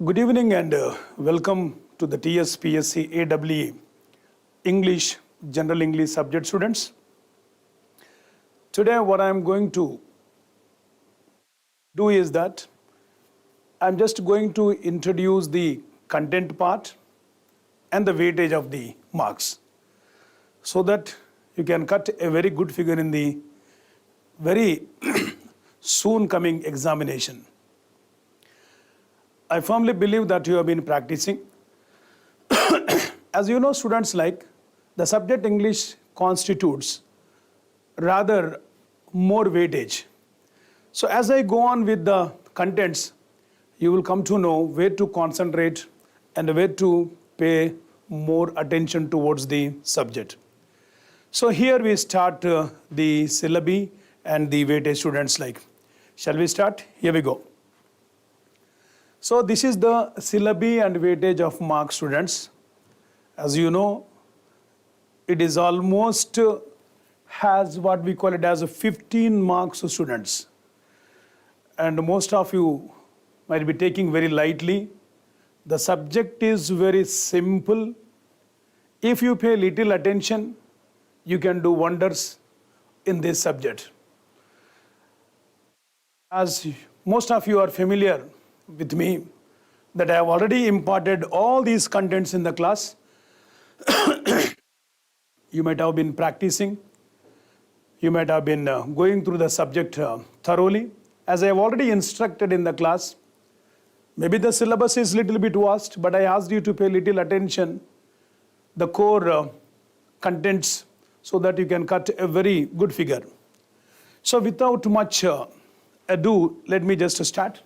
Good evening and welcome to the TSPSC AE English, General English subject students. Today what I am going to do is that I am just going to introduce the content part and the weightage of the marks so that you can cut a very good figure in the very soon coming examination. I firmly believe that you have been practicing. As you know, students, like the subject English constitutes rather more weightage. So as I go on with the contents, you will come to know where to concentrate and where to pay more attention towards the subject. So here we start the syllabi and the weightage, students. Like, shall we start? Here we go. So this is the syllabi and weightage of marks, students. As you know, it is almost has what we call it as a 15 marks, students. And most of you might be taking very lightly. The subject is very simple. If you pay little attention, you can do wonders in this subject. As most of you are familiar with me, that I have already imparted all these contents in the class. You might have been practicing. You might have been going through the subject thoroughly. As I have already instructed in the class, maybe the syllabus is a little bit vast, but I asked you to pay little attention, the core contents, so that you can cut a very good figure. So without much ado, let me just start.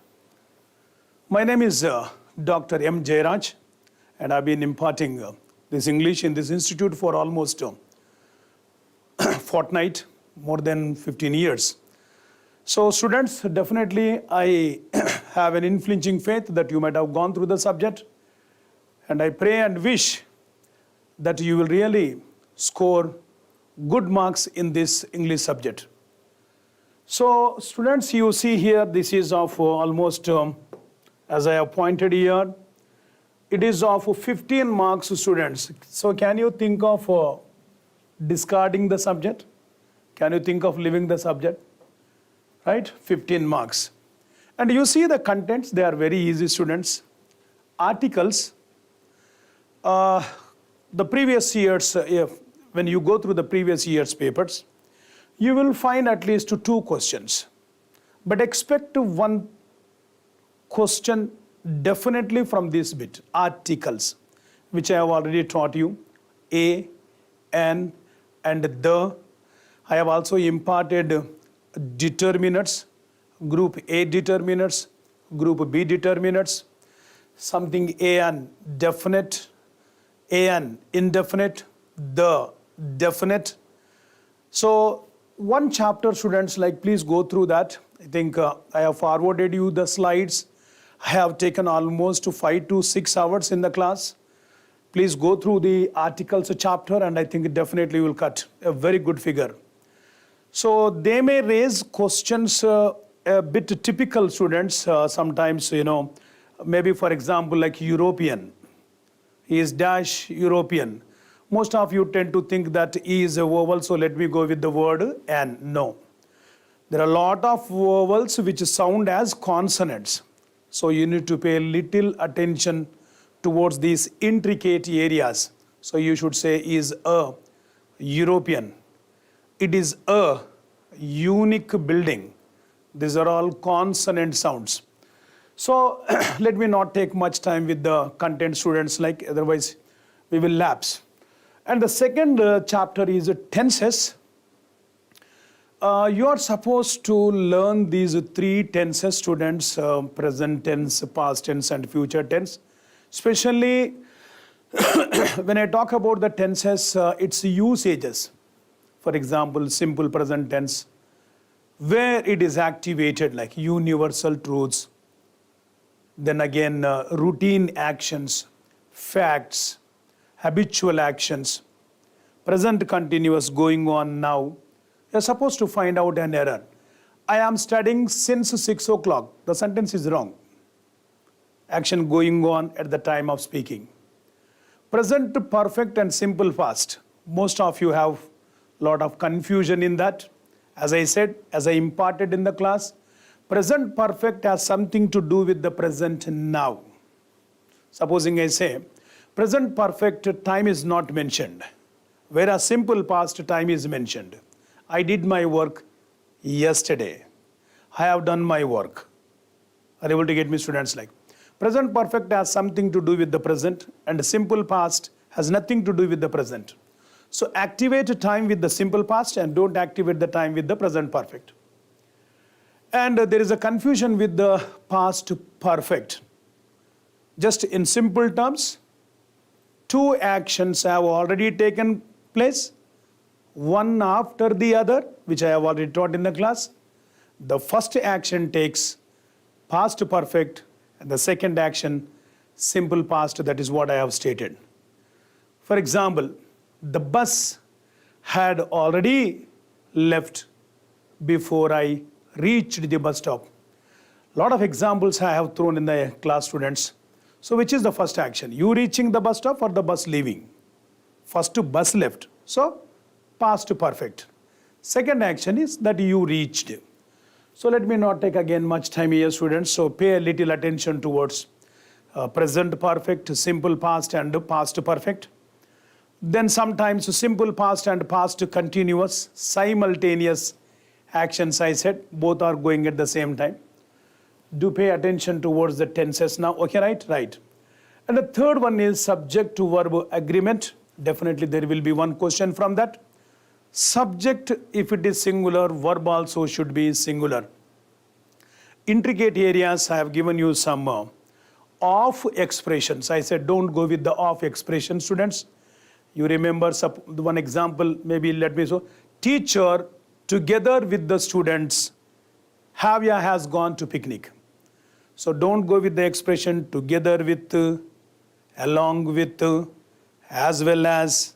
My name is Dr. M. Jayaraj, and I've been imparting this English in this institute for almost fortnight, more than 15 years. So students, definitely I have an unflinching faith that you might have gone through the subject, and I pray and wish that you will really score good marks in this English subject. So students, you see here, this is of almost as I have pointed here, it is of 15 marks, students. So can you think of discarding the subject? Can you think of leaving the subject? Right? 15 marks. And you see the contents, they are very easy, students. Articles, the previous years, when you go through the previous year's papers, you will find at least 2 questions. But expect one question definitely from this bit, articles, which I have already taught you, a, an, and the. I have also imparted determinants, group A determinants, group B determinants, something an definite, an indefinite, the definite. So one chapter, students, like, please go through that. I think I have forwarded you the slides. I have taken almost 5 to 6 hours in the class. Please go through the articles chapter, and I think it definitely will cut a very good figure. So they may raise questions a bit typical, students, sometimes, maybe for example, like European. He is dash European. Most of you tend to think that E is a vowel, so let me go with the word and. No. There are a lot of vowels which sound as consonants. So you need to pay little attention towards these intricate areas. So you should say is a European. It is a unique building. These are all consonant sounds. So let me not take much time with the content, students, like, otherwise we will lapse. And the second chapter is tenses. You are supposed to learn these 3 tenses, students, present tense, past tense, and future tense. Especially when I talk about the tenses, its usages. For example, simple present tense, where it is activated, like universal truths. Then again, routine actions, facts, habitual actions, present continuous, going on now. You're supposed to find out an error. I am studying since 6 o'clock. The sentence is wrong. action going on at the time of speaking. Present perfect and simple past. Most of you have a lot of confusion in that. As I said, as I imparted in the class, present perfect has something to do with the present now. Supposing I say, present perfect time is not mentioned, whereas simple past time is mentioned. I did my work yesterday. I have done my work. Are you able to get me, students? Like, present perfect has something to do with the present, and simple past has nothing to do with the present. So activate time with the simple past and don't activate the time with the present perfect. And there is a confusion with the past perfect. Just in simple terms, two actions have already taken place, one after the other, which I have already taught in the class. The first action takes past perfect, and the second action simple past. That is what I have stated. For example, the bus had already left before I reached the bus stop. A lot of examples I have thrown in the class, students. So which is the first action? You reaching the bus stop or the bus leaving? First bus left. So past perfect. Second action is that you reached. So let me not take again much time here, students. So pay a little attention towards present perfect, simple past and past perfect. Then sometimes simple past and past continuous, simultaneous actions, I said, both are going at the same time. Do pay attention towards the tenses now. Okay, right? Right. And the third one is subject to verb agreement. Definitely there will be one question from that. Subject, if it is singular, verb also should be singular. Intricate areas, I have given you some off expressions. I said don't go with the off expression, students. You remember one example, maybe let me show. Teacher together with the students, Havya has gone to picnic. So don't go with the expression together with, along with, as well as.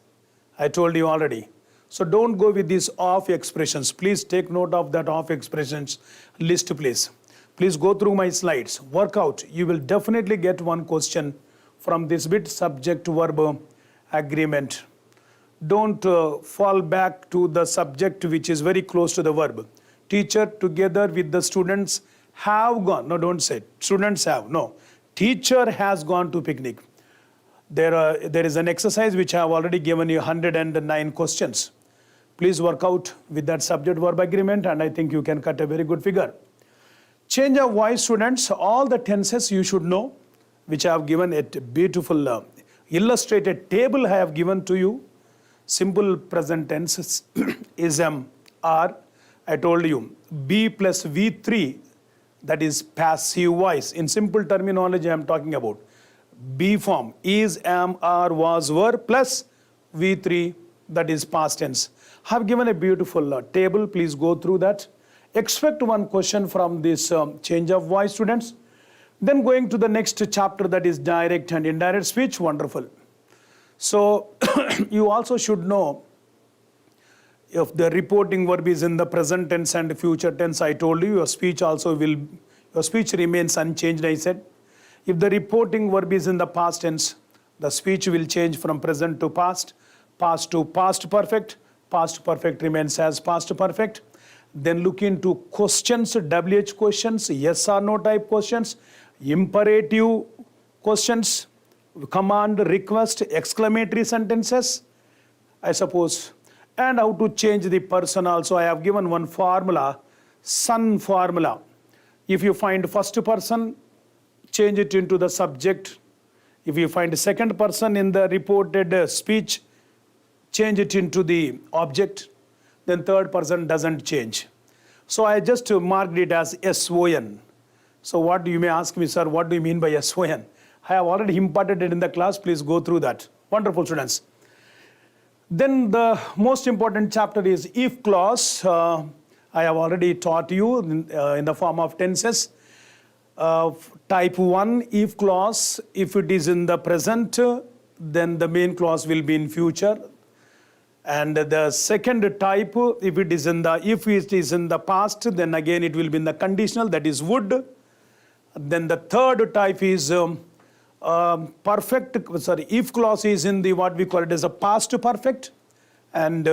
I told you already. So don't go with these off expressions. Please take note of that off expressions list, please. Please go through my slides. Work out. You will definitely get one question from this bit, subject verb agreement. Don't fall back to the subject which is very close to the verb. Teacher together with the students have gone. No, don't say students have. No. Teacher has gone to picnic. There is an exercise which I have already given you 109 questions. Please work out with that subject verb agreement and I think you can cut a very good figure. Change of voice, students, all the tenses you should know, which I have given a beautiful illustrated table I have given to you. Simple present tense is are. I told you be plus V3, that is passive voice. In simple terminology I am talking about. Be form is, am, are, was, were plus V3, that is past tense. I have given a beautiful table. Please go through that. Expect one question from this change of voice, students. Then going to the next chapter, that is direct and indirect speech. Wonderful. So you also should know if the reporting verb is in the present tense and future tense. I told you your speech also will, your speech remains unchanged, I said. If the reporting verb is in the past tense, the speech will change from present to past past perfect remains as past perfect. Then look into questions, WH questions, yes or no type questions, imperative questions, command, request, exclamatory sentences, I suppose. And how to change the person also. I have given one formula, SUN formula. If you find first person, change it into the subject. If you find second person in the reported speech, change it into the object. Then third person doesn't change. So I just marked it as SON. So what you may ask me, sir, what do you mean by SON? I have already imparted it in the class. Please go through that. Wonderful, students. Then the most important chapter is if clause. I have already taught you in the form of tenses. Type 1, if clause, if it is in the present, then the main clause will be in future. And the second type, if it is in the past, then again it will be in the conditional, that is would. Then the third type is if clause is in the what we call it as a past perfect, and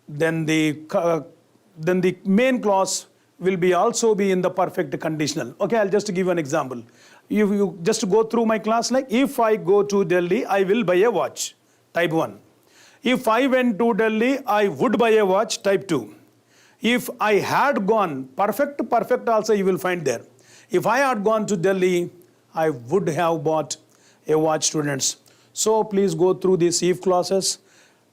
then the main clause will be also be in the perfect conditional. Okay, I'll just give you an example. You just go through my class, like if I go to Delhi, I will buy a watch, type 1. If I went to Delhi, I would buy a watch, type 2. If I had gone, perfect also you will find there. If I had gone to Delhi, I would have bought a watch, students. So please go through these if clauses.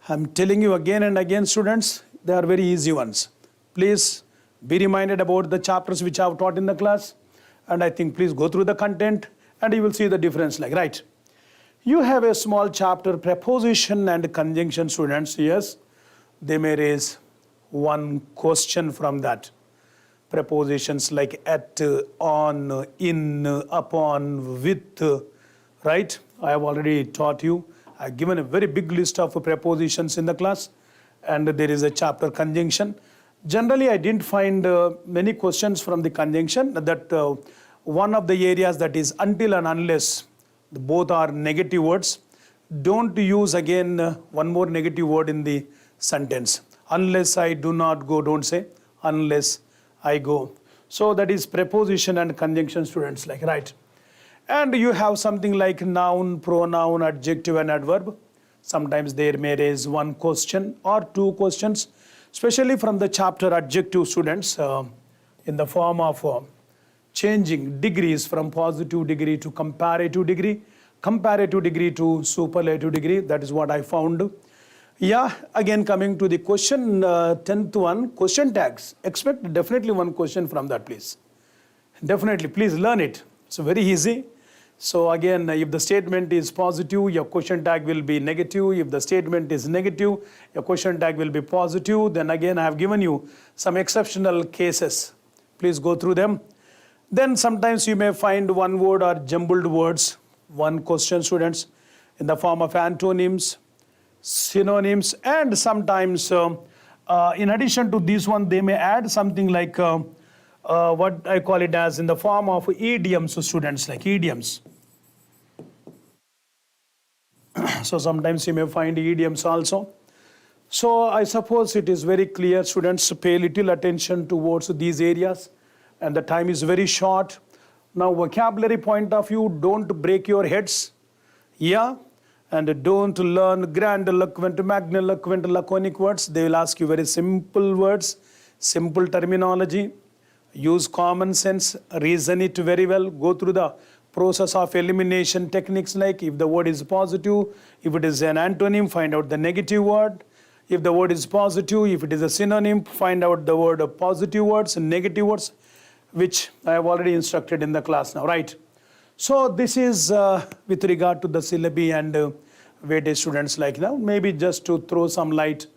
I'm telling you again and again, students, they are very easy ones. Please be reminded about the chapters which I have taught in the class. And I think please go through the content and you will see the difference. Like, right. You have a small chapter, preposition and conjunction, students. Yes, they may raise one question from that. Prepositions like at, on, in, upon, with, right? I have already taught you. I have given a very big list of prepositions in the class, and there is a chapter conjunction. Generally, I didn't find many questions from the conjunction. That one of the areas that is until and unless, both are negative words. Don't use again one more negative word in the sentence. Unless I do not go, don't say unless I go. So that is preposition and conjunction, students, like, right. And you have something like noun, pronoun, adjective and adverb. Sometimes there may raise one question or two questions, especially from the chapter adjective, students, in the form of changing degrees from positive degree to comparative degree to superlative degree. That is what I found. Yeah, again coming to the question, 10th one, question tags. Expect definitely one question from that, please. Definitely, please learn it. It's very easy. So again, if the statement is positive, your question tag will be negative. If the statement is negative, your question tag will be positive. Then again, I have given you some exceptional cases. Please go through them. Then sometimes you may find one word or jumbled words. One question, students, in the form of antonyms, synonyms, and sometimes in addition to this one, they may add something like what I call it as in the form of idioms, so students, like idioms. So sometimes you may find idioms also. So I suppose it is very clear, students, pay little attention towards these areas, and the time is very short. Now, vocabulary point of view, don't break your heads. Yeah. And don't learn grandiloquent, magniloquent, laconic words. They will ask you very simple words, simple terminology. Use common sense, reason it very well. Go through the process of elimination techniques, like if the word is positive, if it is an antonym, find out the negative word. If the word is positive, if it is a synonym, find out the word of positive words and negative words, which I have already instructed in the class now, right? So this is with regard to the syllabi and weightage, students, like now. Maybe just to throw some light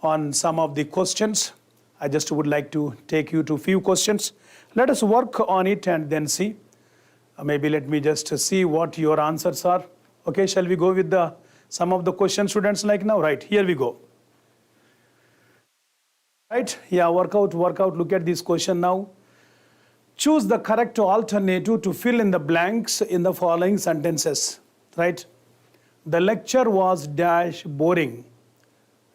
on some of the questions, I just would like to take you to few questions. Let us work on it and then see. Maybe let me just see what your answers are. Okay, shall we go with some of the questions, students, like now? Right, here we go. Right, yeah, work out, look at this question now. Choose the correct alternative to fill in the blanks in the following sentences, right? The lecture was dash boring.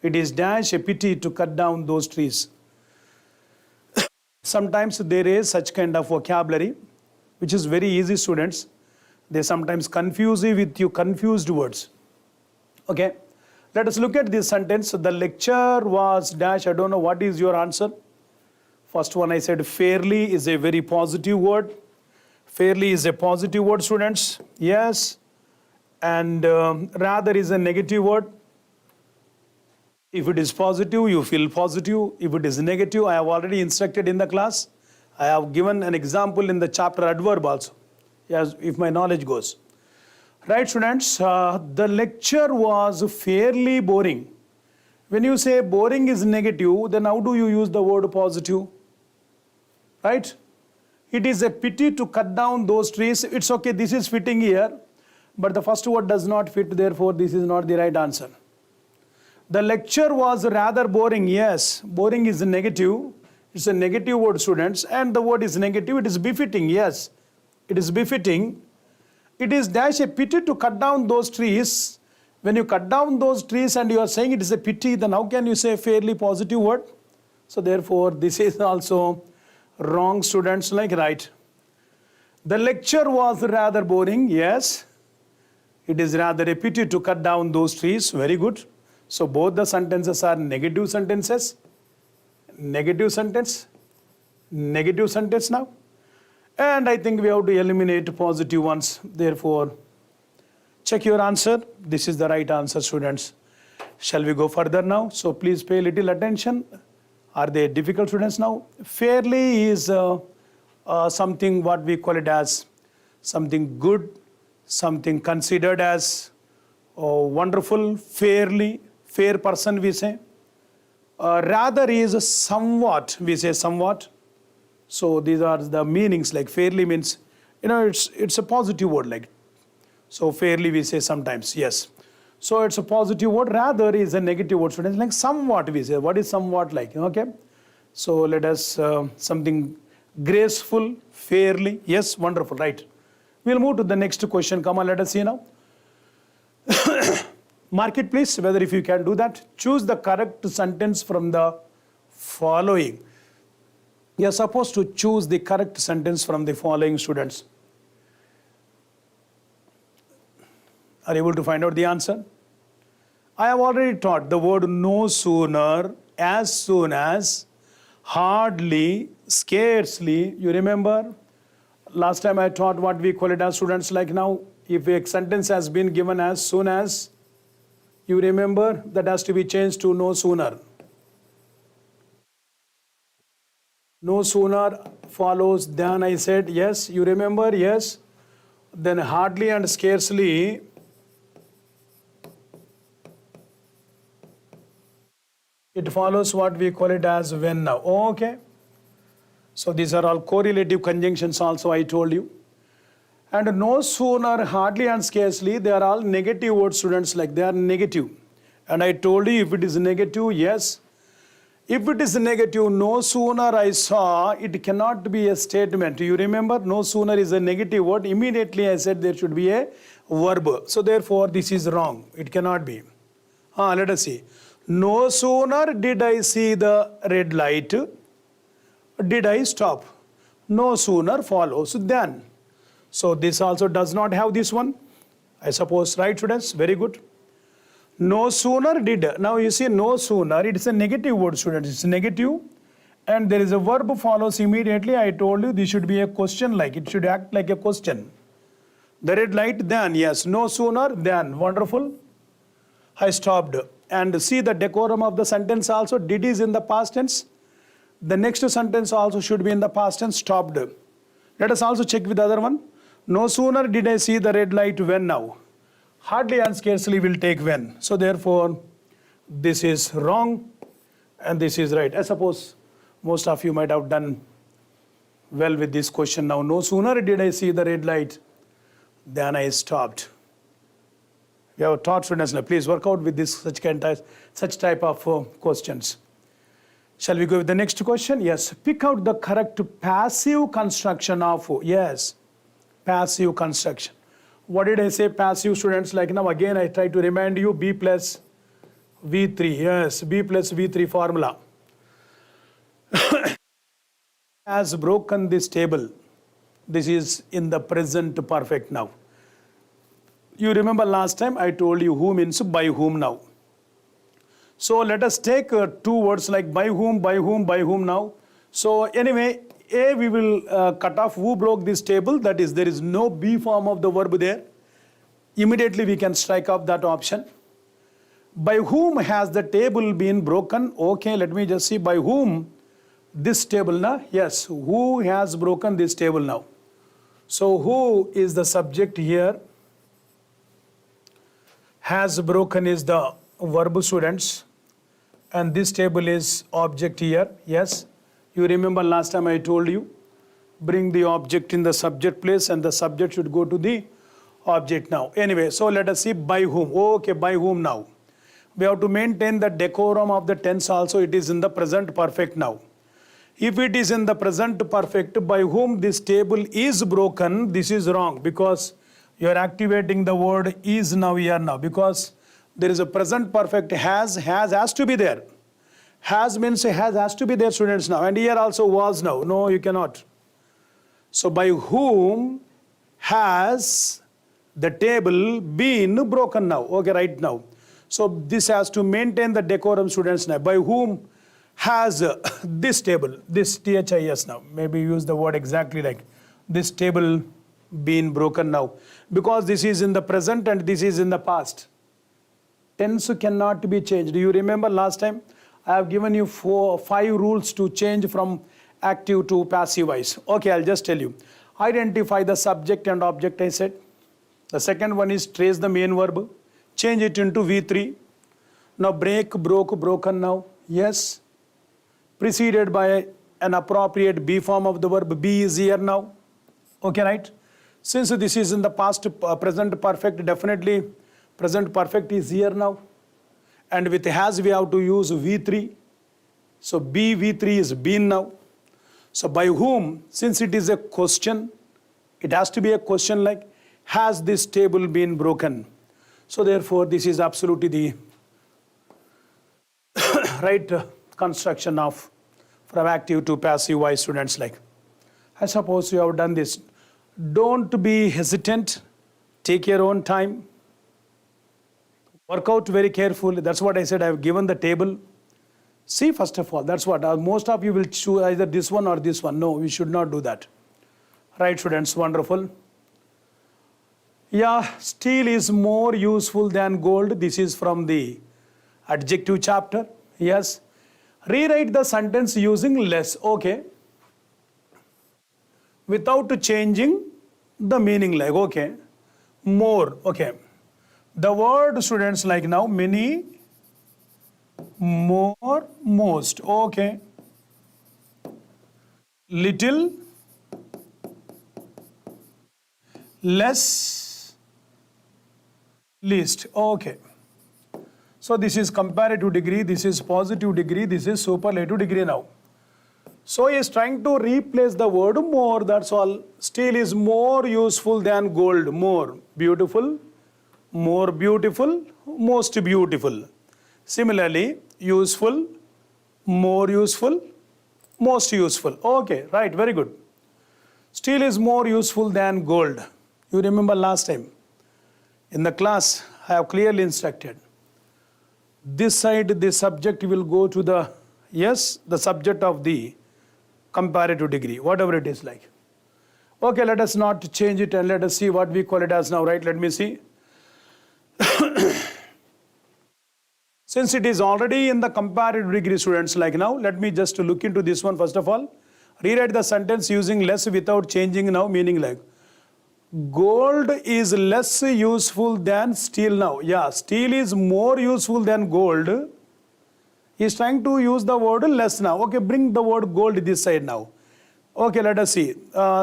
It is dash a pity to cut down those trees. Sometimes there is such kind of vocabulary, which is very easy, students. They sometimes confuse you with you confused words. Okay, let us look at this sentence. The lecture was dash. I don't know what is your answer. First one I said fairly is a very positive word. Fairly is a positive word, students. Yes. And rather is a negative word. If it is positive, you feel positive. If it is negative, I have already instructed in the class. I have given an example in the chapter adverb also, yes, if my knowledge goes. Right, students, the lecture was fairly boring. When you say boring is negative, then how do you use the word positive? Right? It is a pity to cut down those trees. It's okay, this is fitting here, but the first word does not fit, therefore this is not the right answer. The lecture was rather boring. Yes, boring is negative. It's a negative word, students, and the word is negative. It is befitting. Yes, it is befitting. It is dash a pity to cut down those trees. When you cut down those trees and you are saying it is a pity, then how can you say a fairly positive word? So therefore, this is also wrong, students, like right. The lecture was rather boring. Yes, it is rather a pity to cut down those trees. Very good. So both the sentences are negative sentences. Negative sentence. Negative sentence now. And I think we have to eliminate positive ones. Therefore, check your answer. This is the right answer, students. Shall we go further now? So please pay little attention. Are they difficult, students, now? Fairly is something what we call it as something good, something considered as wonderful, fairly, fair person we say. Rather is somewhat, we say somewhat. So these are the meanings, like fairly means, it's a positive word like. So fairly we say sometimes, yes. So it's a positive word, rather is a negative word, students, like somewhat we say. What is somewhat like, okay? So let us, something graceful, fairly, yes, wonderful, right. We'll move to the next question. Come on, let us see now. Mark it please, whether if you can do that. Choose the correct sentence from the following. You are supposed to choose the correct sentence from the following, students. Are you able to find out the answer? I have already taught the word no sooner, as soon as, hardly, scarcely. You remember? Last time I taught what we call it as, students, like now, if a sentence has been given as soon as, you remember, that has to be changed to no sooner. No sooner follows than, I said, yes, you remember, yes. Then hardly and scarcely. It follows what we call it as when now. Okay. So these are all correlative conjunctions also, I told you. And no sooner, hardly and scarcely, they are all negative words, students, like they are negative. And I told you if it is negative, yes. If it is negative, no sooner I saw, it cannot be a statement. You remember, no sooner is a negative word. Immediately I said there should be a verb. So therefore, this is wrong. It cannot be. Let us see. No sooner did I see the red light, did I stop. No sooner follows than. So this also does not have this one. I suppose, right, students? Very good. No sooner did. Now you see no sooner, it is a negative word, students. It's negative. And there is a verb follows immediately. I told you this should be a question like. It should act like a question. The red light, then, yes. No sooner than. Wonderful. I stopped. And see the decorum of the sentence also. Did is in the past tense. The next sentence also should be in the past tense. Stopped. Let us also check with the other one. No sooner did I see the red light when now. Hardly and scarcely will take when. So therefore, this is wrong and this is right. I suppose most of you might have done well with this question now. No sooner did I see the red light than I stopped. We have taught students now. Please work out with this such type of questions. Shall we go with the next question? Yes. Pick out the correct passive construction of, yes, passive construction. What did I say? Passive, students, like now again I try to remind you B plus V3. Yes, B plus V3 formula. Has broken this table. This is in the present perfect now. You remember last time I told you who means by whom now. So let us take two words like by whom now. So anyway, A, we will cut off who broke this table. That is, there is no B form of the verb there. Immediately we can strike off that option. By whom has the table been broken? Okay, let me just see by whom this table now. Yes, who has broken this table now? So who is the subject here? Has broken is the verb, students. And this table is object here. Yes. You remember last time I told you, bring the object in the subject place and the subject should go to the object now. Anyway, so let us see by whom. Okay, by whom now. We have to maintain the decorum of the tense also. It is in the present perfect now. If it is in the present perfect, by whom this table is broken, this is wrong because you are activating the word is now here now, because there is a present perfect has to be there. Has means has to be there, students, now. And here also was now. No, you cannot. So by whom has the table been broken now? Okay, right now. So this has to maintain the decorum, students, now. By whom has this table, this THIS now, maybe use the word exactly like this table been broken now, because this is in the present and this is in the past. Tense cannot be changed. Do you remember last time I have given you 5 rules to change from active to passive voice? Okay, I'll just tell you. Identify the subject and object, I said. The second one is trace the main verb, change it into V3. Now break, broke, broken now. Yes. Preceded by an appropriate be form of the verb. Be is here now. Okay, right? Since this is in the past, present perfect, definitely present perfect is here now. And with has we have to use V3. So be V3 is been now. So by whom, since it is a question, it has to be a question like, has this table been broken? So therefore this is absolutely the right construction of from active to passive voice, students, like. I suppose you have done this. Don't be hesitant. Take your own time. Work out very carefully. That's what I said. I have given the table. See, first of all, that's what most of you will choose either this one or this one. No, we should not do that. Right, students, wonderful. Yeah, steel is more useful than gold. This is from the adjective chapter. Yes. Rewrite the sentence using less. Okay. Without changing the meaning, like, okay. More. Okay. The word, students, like now, many, more, most. Okay. Little, less, least. Okay. So this is comparative degree, this is positive degree, this is superlative degree now. So he is trying to replace the word more, that's all. Steel is more useful than gold. More beautiful, most beautiful. Similarly, useful, more useful, most useful. Okay, right, very good. Steel is more useful than gold. You remember last time in the class I have clearly instructed. This side, the subject will go to the, yes, the subject of the comparative degree, whatever it is like. Okay, let us not change it and let us see what we call it as now, right? Let me see. Since it is already in the comparative degree, students, like now, let me just look into this one first of all. Rewrite the sentence using less without changing now, meaning like. Gold is less useful than steel now. Yeah, steel is more useful than gold. He is trying to use the word less now. Okay, bring the word gold this side now. Okay, let us see.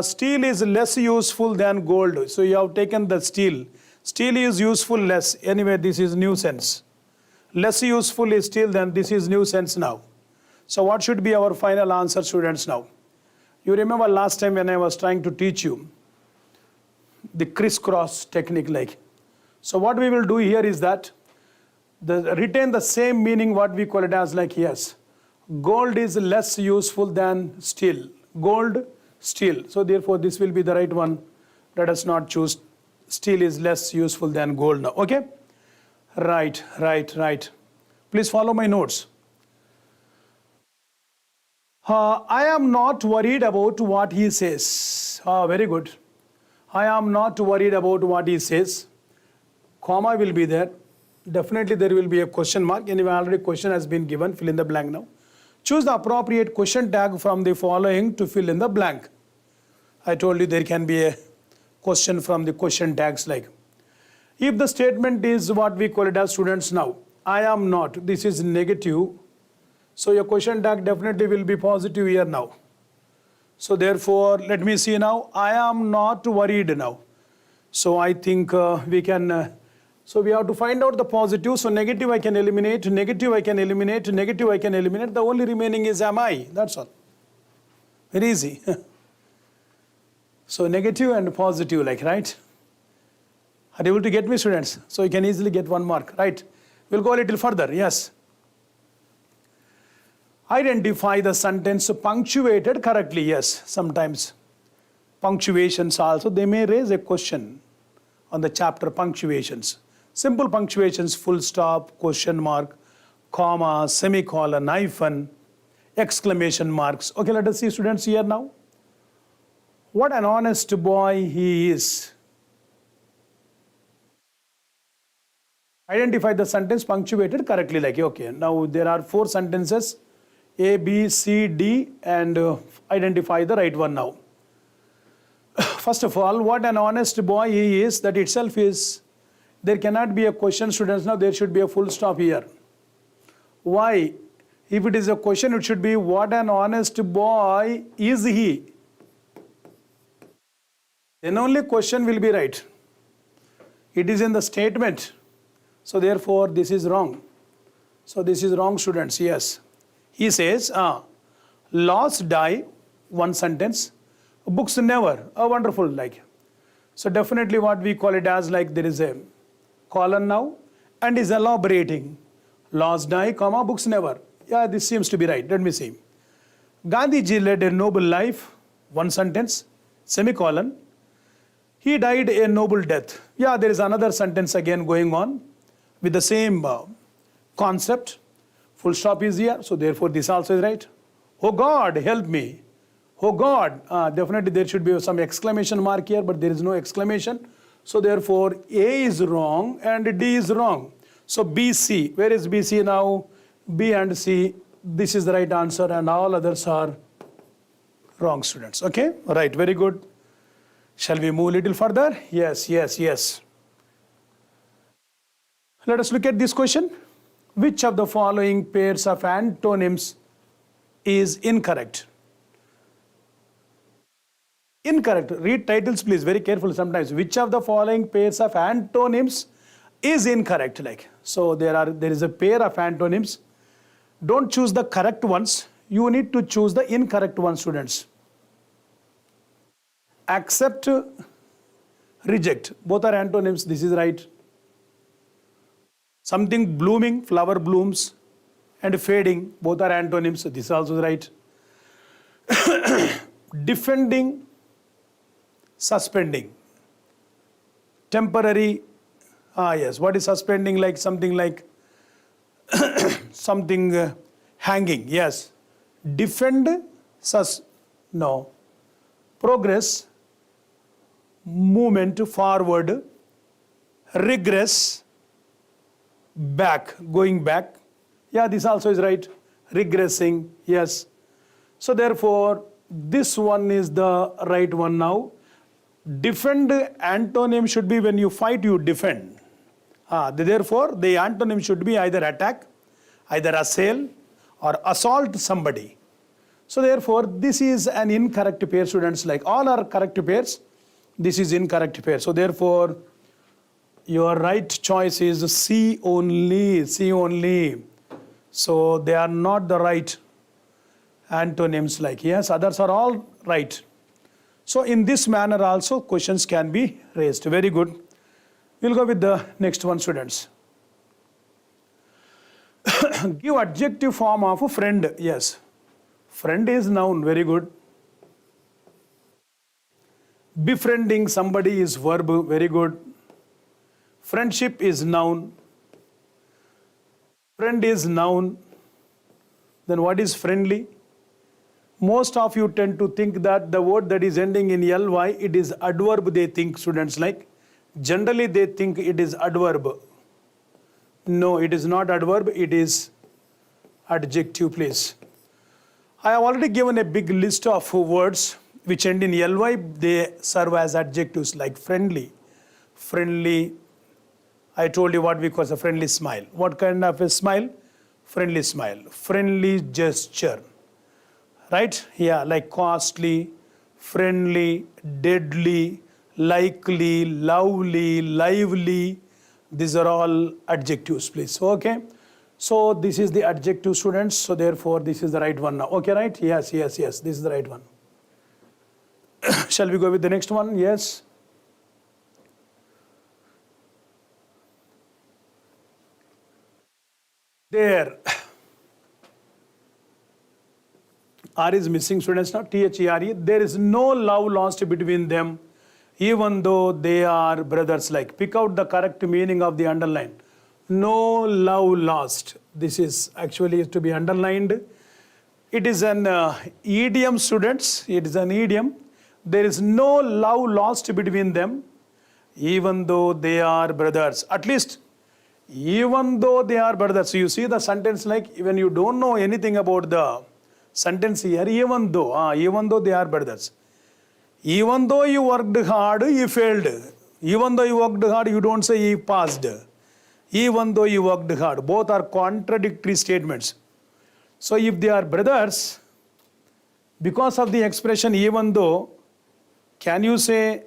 Steel is less useful than gold. So you have taken the steel. Steel is useful less. Anyway, this is new sense. Less useful is steel, then this is new sense now. So what should be our final answer, students, now? You remember last time when I was trying to teach you the crisscross technique, like. So what we will do here is that retain the same meaning what we call it as like, yes, gold is less useful than steel. Gold, steel. So therefore this will be the right one. Let us not choose steel is less useful than gold now. Okay? Right. Please follow my notes. I am not worried about what he says. Very good. I am not worried about what he says. Comma will be there. Definitely there will be a question mark. Anyway, already question has been given. Fill in the blank now. Choose the appropriate question tag from the following to fill in the blank. I told you there can be a question from the question tags like. If the statement is what we call it as, students, now, I am not, this is negative. So your question tag definitely will be positive here now. So therefore, let me see now, I am not worried now. So I think we can, so we have to find out the positive. So negative I can eliminate, negative I can eliminate, negative I can eliminate. The only remaining is am I, that's all. Very easy. So negative and positive, like, right? Are you able to get me, students? So you can easily get 1 mark, right? We'll go a little further, yes. Identify the sentence punctuated correctly, yes. Sometimes punctuations also, they may raise a question on the chapter punctuations. Simple punctuations, full stop, question mark, comma, semicolon, hyphen, exclamation marks. Okay, let us see, students, here now. What an honest boy he is. Identify the sentence punctuated correctly, like, okay, now there are 4 sentences, A, B, C, D, and identify the right one now. First of all, what an honest boy he is, that itself is, there cannot be a question, students, now there should be a full stop here. Why? If it is a question, it should be what an honest boy is he. Then only question will be right. It is in the statement. So therefore, this is wrong. So this is wrong, students, yes. He says, lost die, 1 sentence, books never, wonderful, like. So definitely what we call it as, like, there is a colon now, and is elaborating. Lost die, comma, books never. Yeah, this seems to be right. Let me see. Gandhiji led a noble life, 1 sentence, semicolon. He died a noble death. Yeah, there is another sentence again going on with the same concept. Full stop is here, so therefore this also is right. Oh God, help me. Oh God, definitely there should be some exclamation mark here, but there is no exclamation. So therefore A is wrong and D is wrong. So B, C, where is B, C now? B and C, this is the right answer and all others are wrong, students. Okay, right, very good. Shall we move a little further? Yes, yes, yes. Let us look at this question. Which of the following pairs of antonyms is incorrect? Incorrect. Read titles, please, very carefully sometimes. Which of the following pairs of antonyms is incorrect? Like, so there is a pair of antonyms. Don't choose the correct ones. You need to choose the incorrect ones, students. Accept, reject. Both are antonyms. This is right. Something blooming, flower blooms, and fading. Both are antonyms. This is also right. Defending, suspending. Temporary. Yes. What is suspending? Like something like something hanging. Yes. Defend, no. Progress, movement forward, regress, back, going back. Yeah, this also is right. Regressing, yes. So therefore, this one is the right one now. Defend antonym should be when you fight, you defend. Therefore, the antonym should be either attack, either assail, or assault somebody. So therefore, this is an incorrect pair, students. Like all are correct pairs. This is incorrect pair. So therefore, your right choice is C only, C only. So they are not the right antonyms, like, yes, others are all right. So in this manner also questions can be raised. Very good. We'll go with the next one, students. Give adjective form of a friend. Yes. Friend is noun. Very good. Befriending somebody is verb. Very good. Friendship is noun. Friend is noun. Then what is friendly? Most of you tend to think that the word that is ending in ly, it is adverb, they think, students, like. Generally they think it is adverb. No, it is not adverb, it is adjective, please. I have already given a big list of words which end in ly, they serve as adjectives, like friendly. Friendly, I told you what we call a friendly smile. What kind of a smile? Friendly smile. Friendly gesture. Right? Yeah, like costly, friendly, deadly, likely, lovely, lively. These are all adjectives, please. Okay. So this is the adjective, students. So therefore, this is the right one now. Okay, right? Yes, yes, yes. This is the right one. Shall we go with the next one? Yes. There. R is missing, students now. THERE. There is no love lost between them, even though they are brothers. Like, pick out the correct meaning of the underline. No love lost. This is actually to be underlined. It is an idiom, students. It is an idiom. There is no love lost between them, even though they are brothers. At least, even though they are brothers. So you see the sentence, like when you don't know anything about the sentence here, even though they are brothers. Even though you worked hard, you failed. Even though you worked hard, you don't say you passed. Even though you worked hard. Both are contradictory statements. So if they are brothers, because of the expression even though, can you say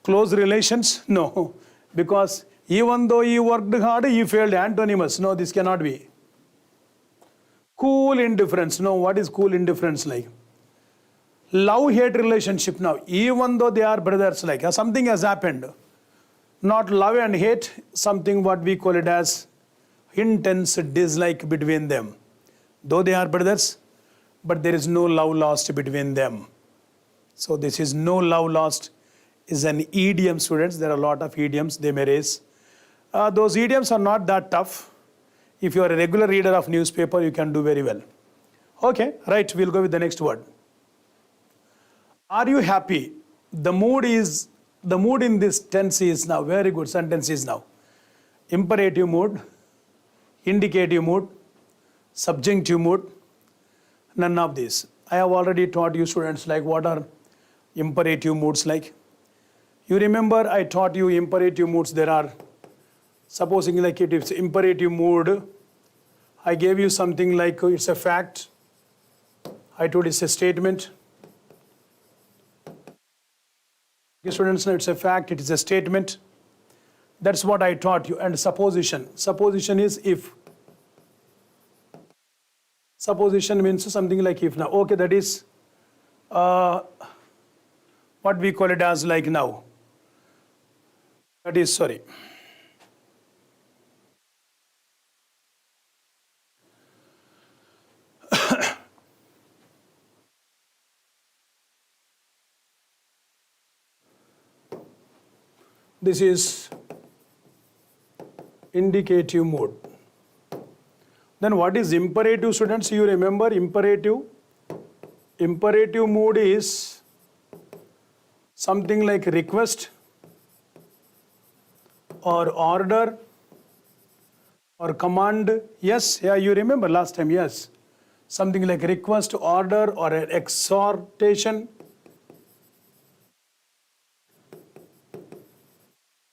close relations? No. Because even though you worked hard, you failed. Antonymous. No, this cannot be. Cool indifference. No, what is cool indifference like? Love-hate relationship now. Even though they are brothers, like something has happened. Not love and hate, something what we call it as intense dislike between them. Though they are brothers, but there is no love lost between them. So this is no love lost is an idiom, students. There are a lot of idioms they may raise. Those idioms are not that tough. If you are a regular reader of newspaper, you can do very well. Okay, right, we'll go with the next word. Are you happy? The mood in this tense is now, very good sentence is now. Imperative mood, indicative mood, subjunctive mood, none of these. I have already taught you, students, like what are imperative moods like. You remember I taught you imperative moods. There are, supposing like it is imperative mood, I gave you something like it's a fact. I told it's a statement. Students, it's a fact, it is a statement. That's what I taught you. And supposition. Supposition is if. Supposition means something like if now. Okay, that is what we call it as like now. That is, sorry. This is indicative mood. Then what is imperative, students? You remember imperative? Imperative mood is something like request or order or command. Yes, yeah, you remember last time, yes. Something like request, order, or an exhortation.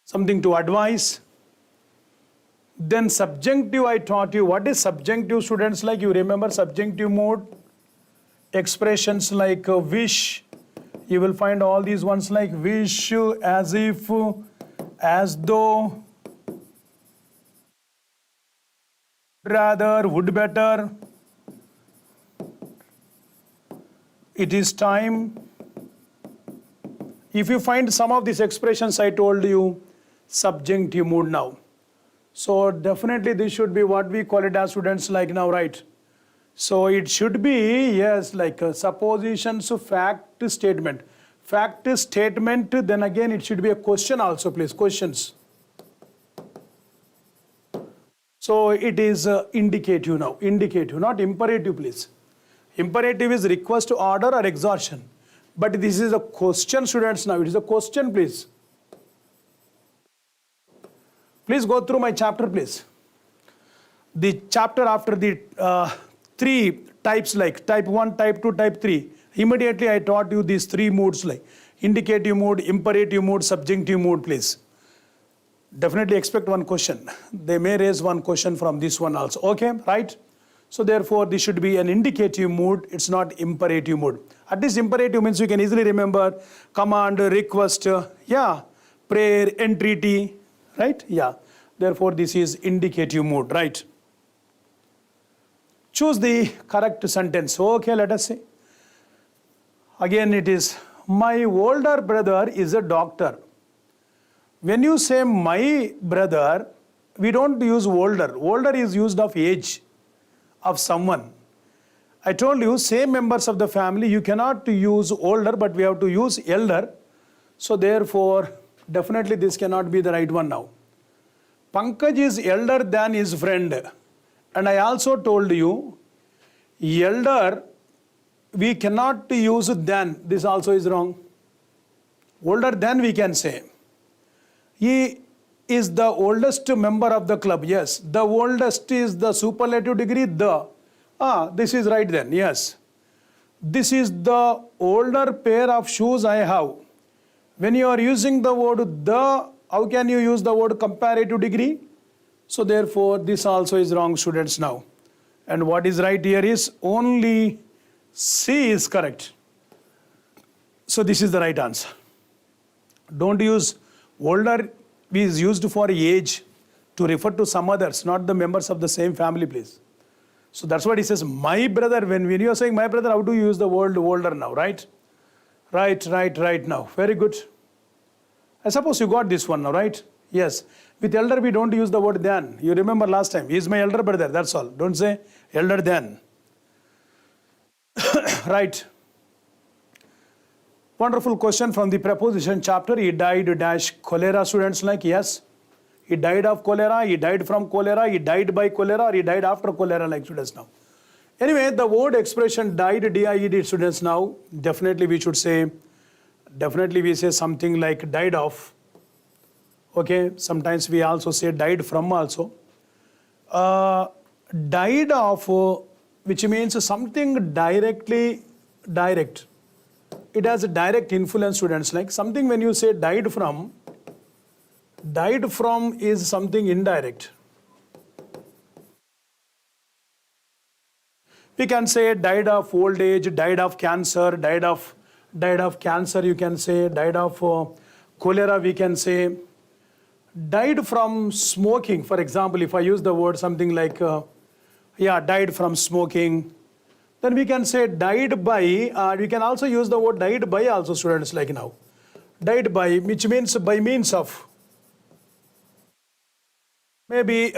Something to advise. Then subjunctive, I taught you. What is subjunctive, students? Like you remember subjunctive mode? Expressions like wish. You will find all these ones like wish, as if, as though, rather, would better, it is time. If you find some of these expressions I told you, subjunctive mood now. So definitely this should be what we call it as, students, like now, right? So it should be, yes, like a supposition, so fact statement. Fact statement, then again it should be a question also, please, questions. So it is indicative now, indicative, not imperative, please. Imperative is request, order, or exhortation. But this is a question, students, now. It is a question, please. Please go through my chapter, please. The chapter after the three types, like type 1, type 2, type 3. Immediately I taught you these three moods, like indicative mood, imperative mood, subjunctive mood, please. Definitely expect one question. They may raise one question from this one also. Okay, right? So therefore, this should be an indicative mood. It's not imperative mood. At least imperative means you can easily remember command, request, yeah, prayer, entreaty, right? Yeah. Therefore, this is indicative mood, right? Choose the correct sentence. Okay, let us see. Again, it is My older brother is a doctor. When you say my brother, we don't use older. Older is used of age of someone. I told you, same members of the family, you cannot use older, but we have to use elder. So therefore, definitely this cannot be the right one now. Pankaj is elder than his friend. And I also told you, elder, we cannot use than. This also is wrong. Older than we can say. He is the oldest member of the club. Yes. The oldest is the superlative degree, the. This is right then. Yes. This is the older pair of shoes I have. When you are using the word the, how can you use the word comparative degree? So therefore, this also is wrong, students, now. And what is right here is only C is correct. So this is the right answer. Don't use older is used for age to refer to some others, not the members of the same family, please. So that's what he says, my brother. When you are saying my brother, how do you use the word older now, right? Right now. Very good. I suppose you got this one now, right? Yes. With elder, we don't use the word than. You remember last time, he is my elder brother, that's all. Don't say elder than. Right. Wonderful question from the preposition chapter. He died dash cholera, students, like yes. He died of cholera, he died from cholera, he died by cholera, or he died after cholera, like students now. Anyway, the word expression died, D-I-E-D, students, now. Definitely we should say, definitely we say something like died of. Okay, sometimes we also say died from also. Died of, which means something directly direct. It has a direct influence, students, like something when you say died from is something indirect. We can say died of old age, died of cancer, died of cancer, you can say, died of cholera, we can say, died from smoking. For example, if I use the word something like, died from smoking, then we can say died by, we can also use the word died by also, students, like now. Died by, which means by means of. Maybe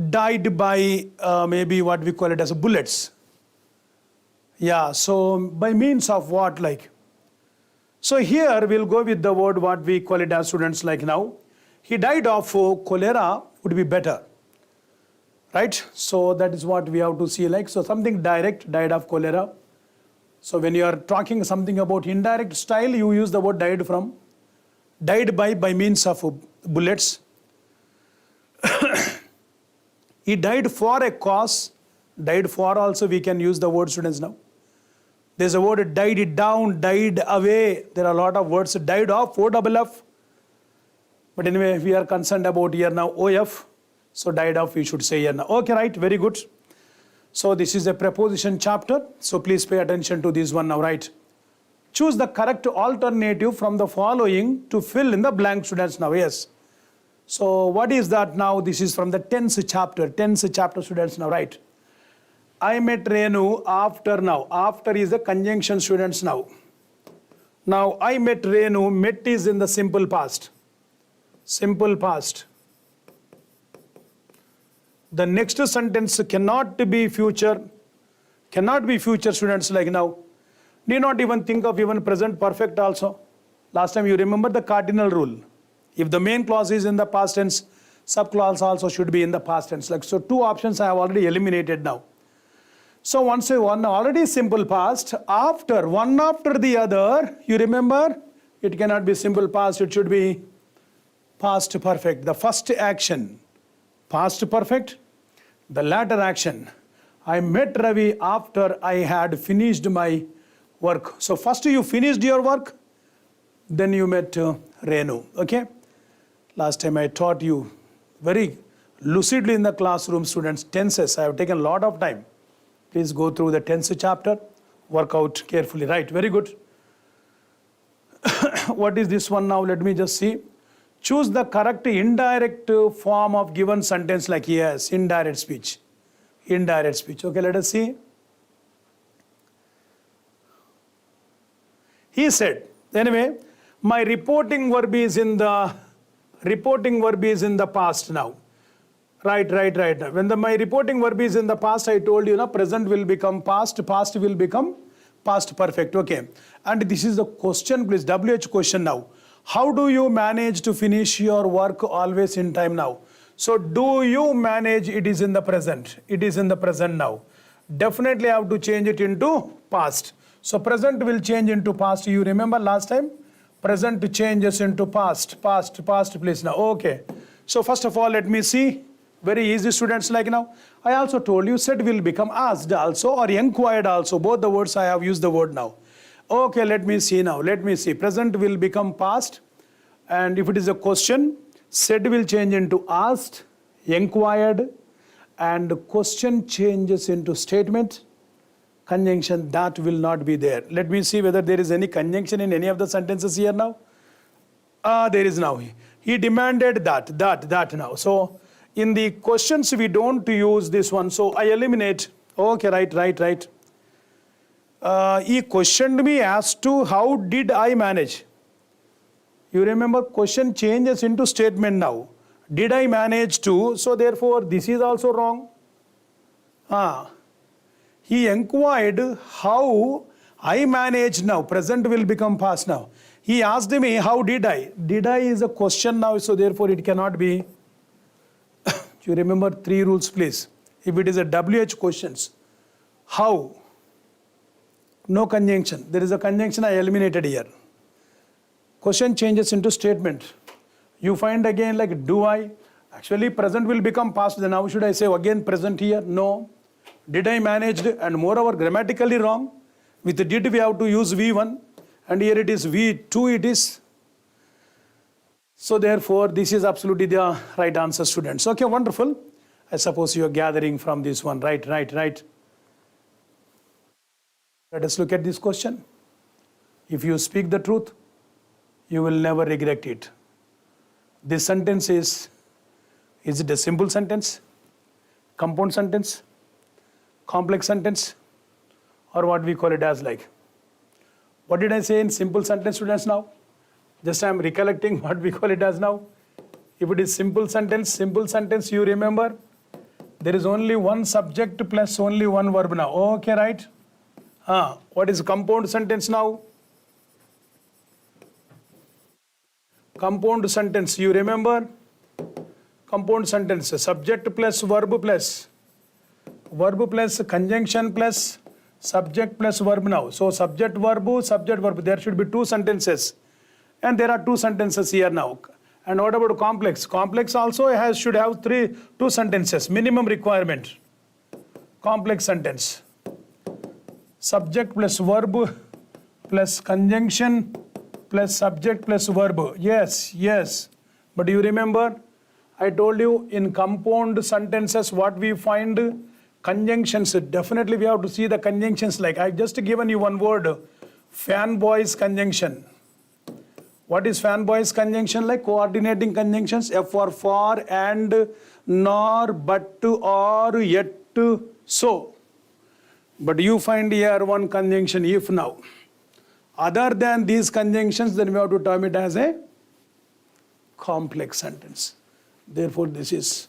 died by, maybe what we call it as bullets. Yeah, so by means of what, like. So here we'll go with the word what we call it as, students, like now. He died of cholera would be better. Right? So that is what we have to see, like. So something direct, died of cholera. So when you are talking something about indirect style, you use the word died from. Died by means of bullets. He died for a cause. Died for also we can use the word, students, now. There's a word died it down, died away. There are a lot of words. Died off, O-double-F. But anyway, we are concerned about here now, O-F. So died off, we should say here now. Okay, right, very good. So this is a preposition chapter. So please pay attention to this one now, right? Choose the correct alternative from the following to fill in the blank, students, now, yes. So what is that now? This is from the 10th chapter, students, now, right? I met Renu after now. After is the conjunction, students, now. Now, I met Renu, met is in the simple past. Simple past. The next sentence cannot be future. Cannot be future, students, like now. Need not even think of even present perfect also. Last time you remember the cardinal rule. If the main clause is in the past tense, subclause also should be in the past tense. Like, so two options I have already eliminated now. So once one already simple past, after one after the other, you remember, it cannot be simple past, it should be past perfect. The first action, past perfect. The latter action, I met Ravi after I had finished my work. So first you finished your work, then you met Renu. Okay. Last time I taught you very lucidly in the classroom, students, tenses. I have taken a lot of time. Please go through the tense chapter, work out carefully. Right, very good. What is this one now? Let me just see. Choose the correct indirect form of given sentence, like yes, indirect speech. Indirect speech. Okay, let us see. He said. Anyway, my reporting verb is in the past now. Right. When my reporting verb is in the past, I told you, present will become past, past will become past perfect. Okay. And this is the question, please. WH question now. How do you manage to finish your work always in time now? So do you manage, it is in the present. It is in the present now. Definitely have to change it into past. So present will change into past. You remember last time? Present changes into past, please now. Okay. So first of all, let me see. Very easy, students, like now. I also told you said will become asked also or inquired also. Both the words I have used the word now. Okay, let me see now. Let me see. Present will become past. And if it is a question, said will change into asked, inquired, and question changes into statement. Conjunction, that will not be there. Let me see whether there is any conjunction in any of the sentences here now. There is now. He demanded that now. So in the questions, we don't use this one. So I eliminate. Okay, right. He questioned me as to how did I manage. You remember question changes into statement now. Did I manage to? So therefore, this is also wrong. He inquired how I managed now. Present will become past now. He asked me, how did I? Did I is a question now, so therefore it cannot be. You remember 3 rules, please. If it is a WH questions, how? No conjunction. There is a conjunction I eliminated here. Question changes into statement. You find again like do I? Actually present will become past. Then how should I say again present here? No. Did I managed? And moreover grammatically wrong. With the did we have to use V1 and here it is V2 it is. So therefore this is absolutely the right answer, students. Okay, wonderful. I suppose you are gathering from this one. Right. Let us look at this question. If you speak the truth, you will never regret it. This sentence is it a simple sentence, compound sentence, complex sentence, or what we call it as like? What did I say in simple sentence, students, now? Just I am recollecting what we call it as now. If it is simple sentence, you remember, there is only one subject plus only one verb now. Okay, right? What is compound sentence now? Compound sentence, you remember? Compound sentence, subject plus verb plus conjunction plus subject plus verb now. So subject verb, there should be 2 sentences. And there are 2 sentences here now. And what about complex? Complex also should have 2 sentences, minimum requirement. Complex sentence. Subject plus verb plus conjunction plus subject plus verb. Yes. But you remember, I told you in compound sentences what we find conjunctions. Definitely we have to see the conjunctions like I just given you one word, fanboys conjunction. What is fanboys conjunction like? Coordinating conjunctions, F for, and, nor, but, or, yet, so. But you find here one conjunction if now. Other than these conjunctions, then we have to term it as a complex sentence. Therefore, this is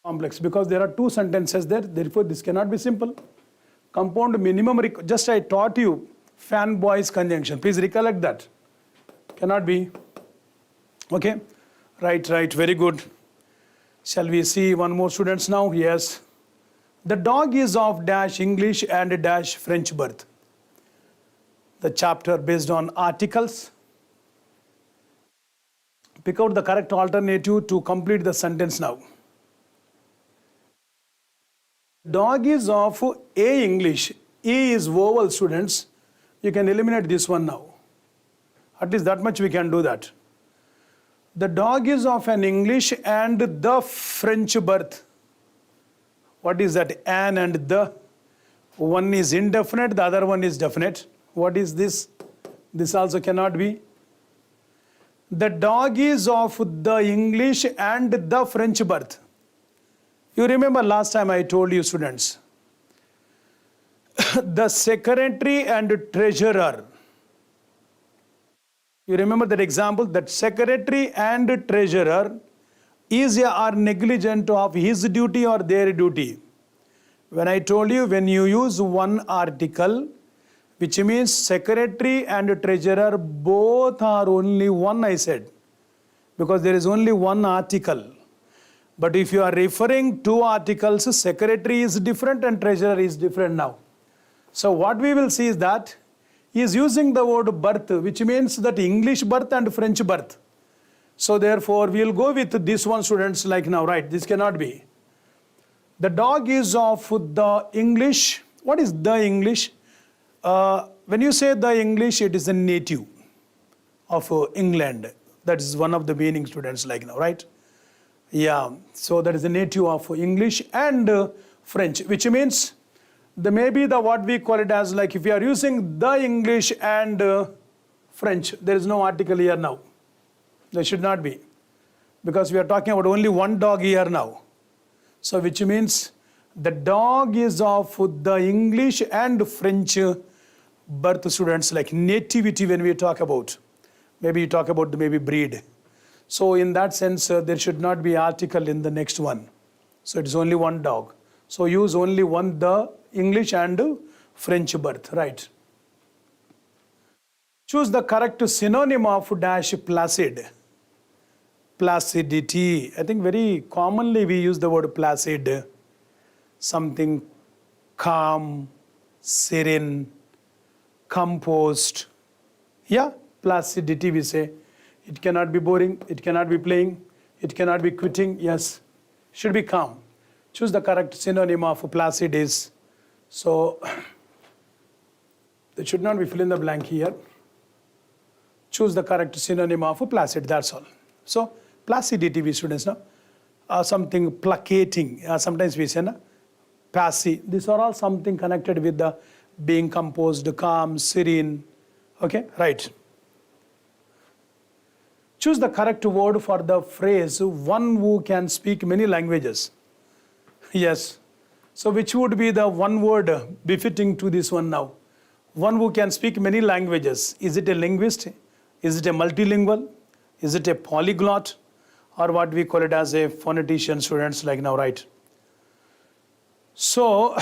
complex because there are 2 sentences there. Therefore, this cannot be simple. Compound minimum, just I taught you fanboys conjunction. Please recollect that. Cannot be. Okay. Right. Very good. Shall we see one more, students, now? Yes. The dog is of dash English and dash French birth. The chapter based on articles. Pick out the correct alternative to complete the sentence now. Dog is of A English. E is vowel, students. You can eliminate this one now. At least that much we can do that. The dog is of an English and the French birth. What is that? An and the. One is indefinite, the other one is definite. What is this? This also cannot be. The dog is of the English and the French birth. You remember last time I told you, students, the secretary and treasurer. You remember that example, that secretary and treasurer are negligent of his duty or their duty. When I told you, when you use one article, which means secretary and treasurer both are only one, I said, because there is only one article. But if you are referring two articles, secretary is different and treasurer is different now. So what we will see is that he is using the word birth, which means that English birth and French birth. So therefore, we will go with this one, students, like now, right? This cannot be. The dog is of the English. What is the English? When you say the English, it is a native of England. That is one of the meaning, students, like now, right? Yeah, so that is a native of English and French, which means maybe what we call it as, like if you are using the English and French, there is no article here now. There should not be, because we are talking about only one dog here now. So which means the dog is of the English and French birth, students, like nativity when we talk about. Maybe you talk about maybe breed. So in that sense, there should not be article in the next one. So it is only one dog. So use only one, the English and French birth, right? Choose the correct synonym of dash placid. Placidity. I think very commonly we use the word placid. Something calm, serene, composed. Yeah, placidity we say. It cannot be boring, it cannot be playing, it cannot be quitting. Yes, should be calm. Choose the correct synonym of placid is. So, there should not be fill in the blank here. Choose the correct synonym of placid, that's all. So, placidity we students know. Something placating, sometimes we say, passy. These are all something connected with the being composed, calm, serene. Okay, right. Choose the correct word for the phrase, one who can speak many languages. Yes. So which would be the one word befitting to this one now? One who can speak many languages. Is it a linguist? Is it a multilingual? Is it a polyglot? Or what we call it as a phonetician, students, like now, right? So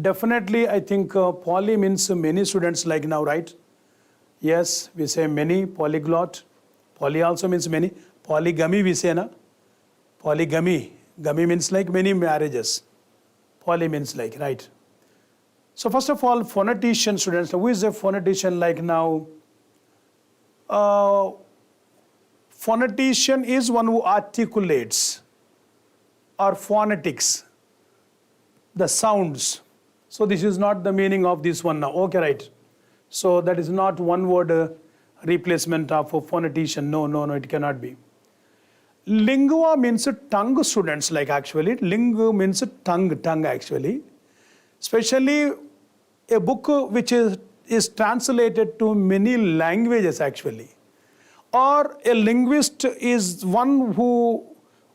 definitely I think poly means many, students, like now, right? Yes, we say many, polyglot. Poly also means many. Polygamy we say, na? Polygamy. Gamy means like many marriages. Poly means like, right? So first of all, phonetician, students. Who is a phonetician like now? Phonetician is one who articulates or phonetics, the sounds. So this is not the meaning of this one now. Okay, right? So that is not one word replacement of a phonetician. No, it cannot be. Lingua means tongue, students, like actually. Lingua means tongue actually. Especially a book which is translated to many languages actually. Or a linguist is one who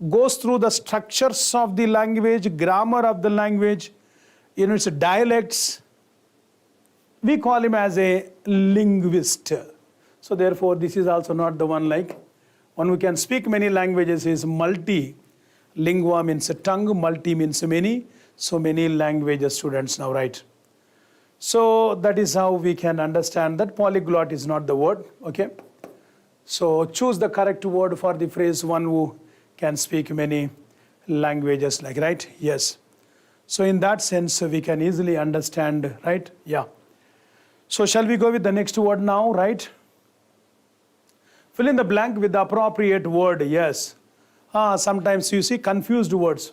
goes through the structures of the language, grammar of the language, its dialects. We call him as a linguist. So therefore, this is also not the one like one who can speak many languages is multi. Lingua means a tongue, multi means many. So many languages, students, now, right? So that is how we can understand that polyglot is not the word, okay? So choose the correct word for the phrase one who can speak many languages, like, right? Yes. So in that sense, we can easily understand, right? Yeah. So shall we go with the next word now, right? Fill in the blank with the appropriate word, yes. Sometimes you see confused words.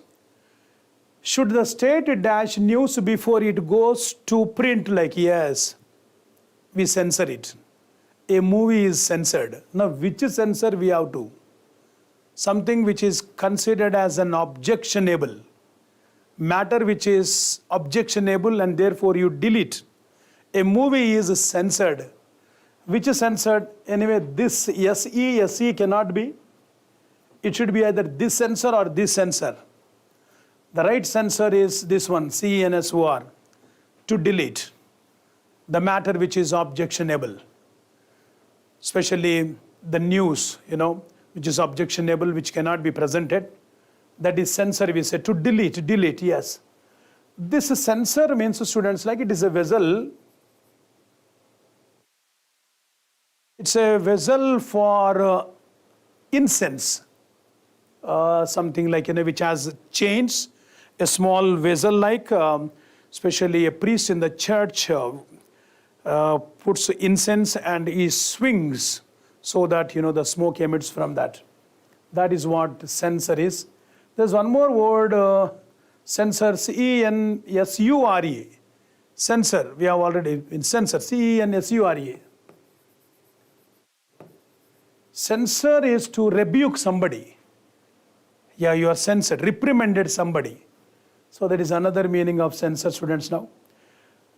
Should the state dash news before it goes to print, like, yes, we censor it. A movie is censored. Now, which censor we have to? Something which is considered as an objectionable matter, which is objectionable, and therefore you delete. A movie is censored. Which is censored? Anyway, this SE cannot be. It should be either this censor or this censor. The right censor is this one, CENSOR, to delete. the matter which is objectionable, especially the news, which is objectionable, which cannot be presented. That is censor, we say, to delete, yes. This censor means, students, like it is a vessel. It's a vessel for incense, something like, which has chains, a small vessel like, especially a priest in the church puts incense and he swings so that, the smoke emits from that. That is what censer is. There's one more word, censor, C-E-N-S-U-R-E. Censor, we have already in censor, C-E-N-S-U-R-E. Censor is to rebuke somebody. Yeah, you are censored, reprimanded somebody. So that is another meaning of censor, students, now.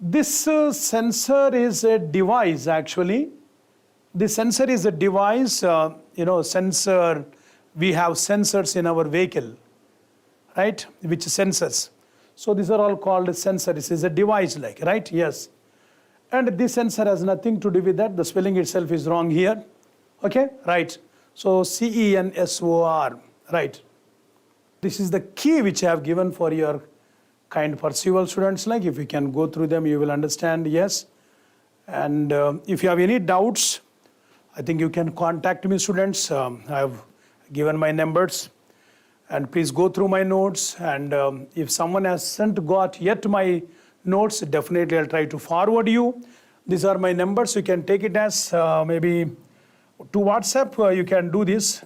This censor is a device, actually. The censor is a device, sensor, we have sensors in our vehicle, right, which sensors. So these are all called sensors. This is a device like, right, yes. And this sensor has nothing to do with that. The spelling itself is wrong here, okay, right. So C-E-N-S-O-R, right. This is the key which I have given for your kind perusal, students, like if you can go through them, you will understand, yes. And if you have any doubts, I think you can contact me, students. I have given my numbers, and please go through my notes. And if someone hasn't got yet my notes, definitely I'll try to forward you. These are my numbers. You can take it as maybe to WhatsApp. You can do this.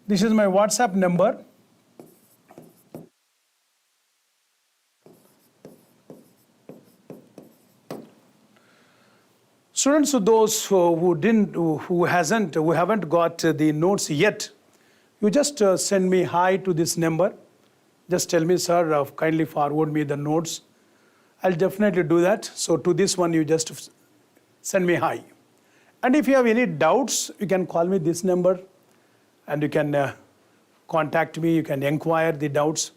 This is my WhatsApp number. Students, those who haven't got the notes yet, you just send me hi to this number. Just tell me, sir, kindly forward me the notes. I'll definitely do that. So to this one, you just send me hi. And if you have any doubts, you can call me this number, and you can contact me. You can inquire the doubts.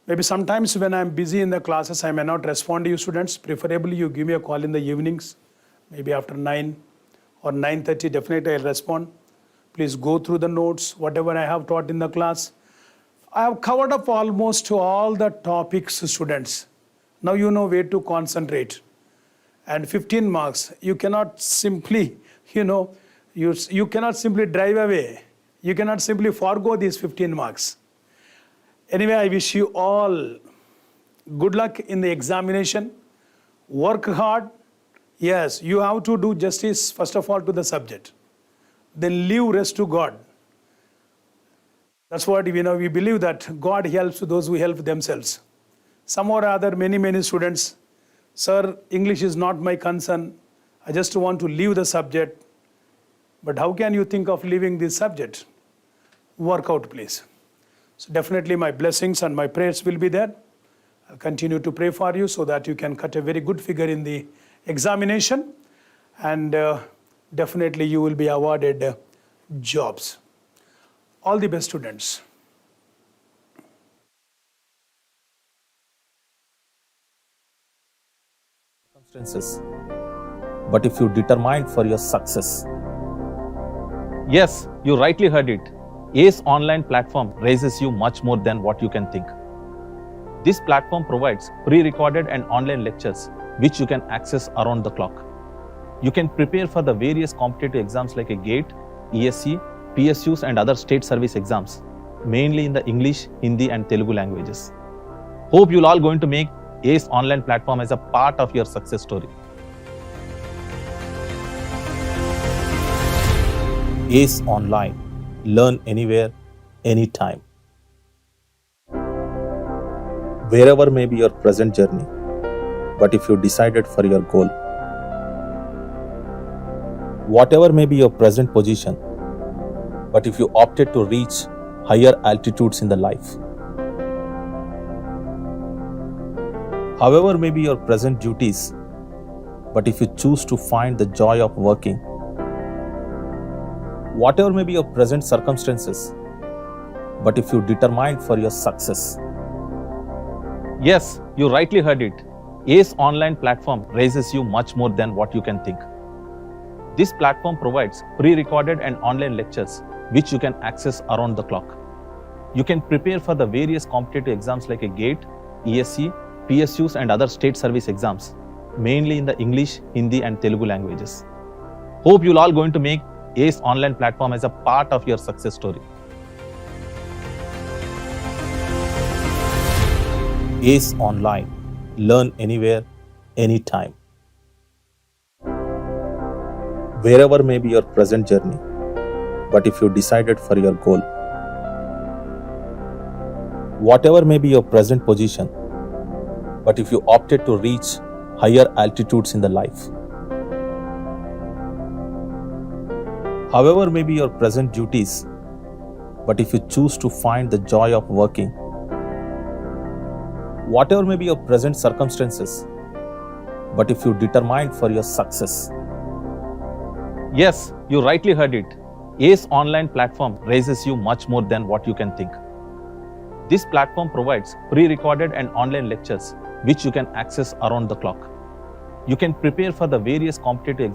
Maybe sometimes when I'm busy in the classes, I may not respond to you, students. Preferably, you give me a call in the evenings. Maybe after 9 or 9:30, definitely I'll respond. Please go through the notes, whatever I have taught in the class. I have covered up almost all the topics, students. Now you know where to concentrate. And 15 marks, you cannot simply, you cannot simply drive away. You cannot simply forego these 15 marks. Anyway, I wish you all good luck in the examination. Work hard. Yes, you have to do justice, first of all, to the subject. Then leave rest to God. That's what, we believe that God helps those who help themselves. Some or other, many students, sir, English is not my concern. I just want to leave the subject. But how can you think of leaving this subject? Work out, please. So definitely my blessings and my prayers will be there. I'll continue to pray for you so that you can cut a very good figure in the examination, and definitely you will be awarded jobs. All the best, students. Circumstances, but if you determined for your success. Yes, you rightly heard it. ACE online platform raises you much more than what you can think. This platform provides pre-recorded and online lectures which you can access around the clock. You can prepare for the various competitive exams like a GATE, ESC, PSUs and other state service exams, mainly in the English, Hindi and Telugu languages. Hope you'll all going to make ACE online platform as a part of your success story. ACE Online. Learn anywhere, anytime. Wherever may be your present journey, but if you decided for your goal, whatever may be your present position, but if you opted to reach higher altitudes in the life, however may be your present duties, but if you choose to find the joy of working, whatever may be your present circumstances, but if you determine for your success, Yes, you rightly heard it. ACE online platform raises you much more than what you can think. This platform provides pre-recorded and online lectures which you can access around the clock. You can prepare for the various competitive exams like a GATE, ESC, PSUs and other state service exams, mainly in the English, Hindi and Telugu languages. Hope you'll all going to make ACE online platform as a part of your success story. ACE Online. Learn anywhere, anytime. Wherever may be your present journey, but if you decided for your goal, whatever may be your present position, but if you opted to reach higher altitudes in the life, however may be your present duties, but if you choose to find the joy of working, whatever may be your present circumstances, but if you determined for your success. Yes, you rightly heard it. ACE online platform raises you much more than what you can think. This platform provides pre-recorded and online lectures which you can access around the clock. You can prepare for the various competitive